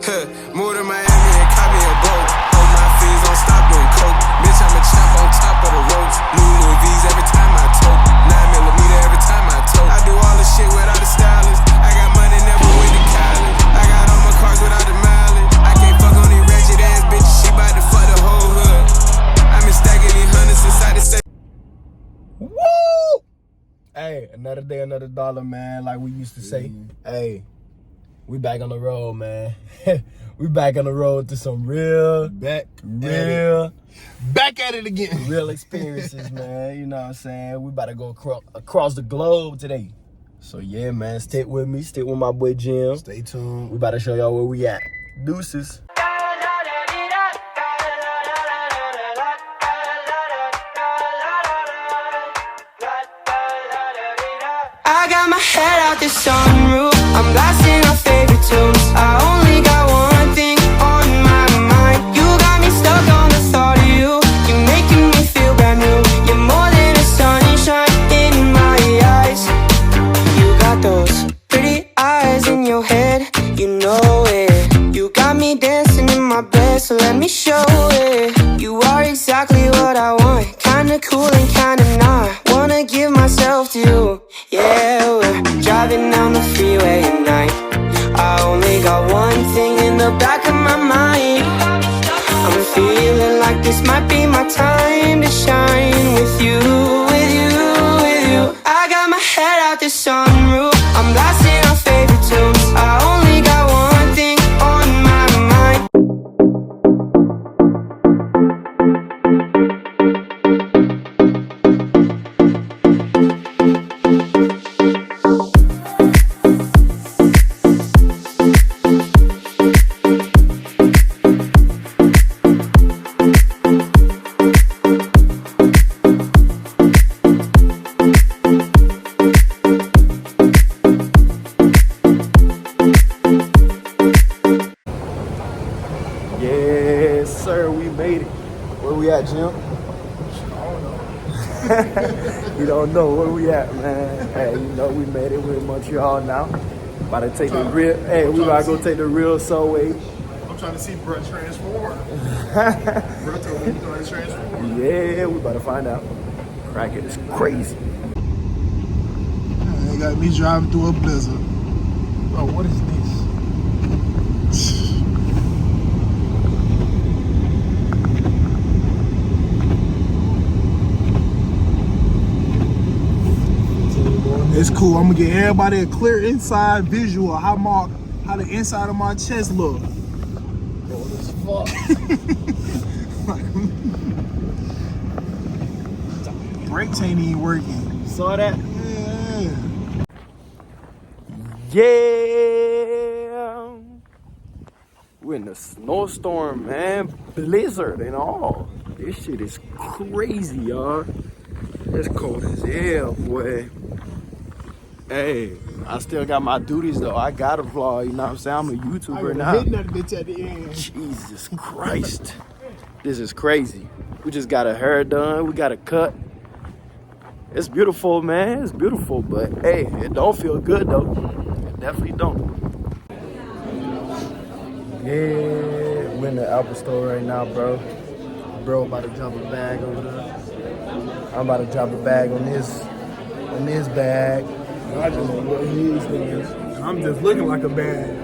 Moved to Miami and caught me a boat. Hold my fees, don't stop doing coke. Bitch, I'm a champ on top of the ropes. New Louis V's every time I tote. 9mm every time I tote. I do all the shit without a stylist. I got money, never went to college. I got all my cars without the mileage. I can't fuck on these ratchet ass bitches. She bout to fuck the whole hood. I been stacking these hundreds inside the safe. Woo! Hey, another day, another dollar, man. Like we used to say. Hey, we back on the road, man. We back on the road to some Back at it again. real experiences, man. You know what I'm saying? We about to go across the globe today. So yeah, man, stick with me. Stick with my boy Jim. Stay tuned. We about to show y'all where we at. Deuces. I got my head out the sunroof. I'm blasting our favorite tunes. I only got one thing on my mind. You got me stuck on the thought of you. You're making me feel brand new. You're more than a sunshine in my eyes. You got those pretty eyes in your head. You know it. You got me dancing in my bed, so let me show it. You are exactly what I want. Kinda cool and kinda not. Wanna give myself to you. Yeah, we're driving down the freeway at night. I only got one thing in the back of my mind. I'm feeling like this might be my time to shine with you, with you, with you. I got my head out the sunroof. I'm blasting our favorite tunes. I only got one thing on my mind. Yes, sir, we made it. Where we at, Jim? We don't know where we at, man. Hey, you know we made it. We're in Montreal now. About to take the real. Hey, we about to go take the real subway. I'm trying to see Brett transform. Brett told me he's going to transform. Yeah, we about to find out. Crackhead is crazy. They got me driving through a blizzard. Bro, what is this? It's cool. I'm gonna get everybody a clear inside visual of how the inside of my chest look. What as fuck? Brakes ain't even working. Saw that? Yeah. Yeah. We're in a snowstorm, man. Blizzard and all. This shit is crazy, y'all. It's cold as hell, boy. Hey, I still got my duties though. I gotta vlog, you know what I'm saying? I'm a YouTuber now. Hitting that bitch at the end. Jesus Christ. This is crazy. We just got a hair done. We got a cut. It's beautiful, man. It's beautiful, but hey, it don't feel good though. It definitely don't. Yeah, we're in the Apple store right now, bro. Bro about to drop a bag over there. I'm about to drop a bag on this bag. I just know what he is doing. I'm just looking like a bad.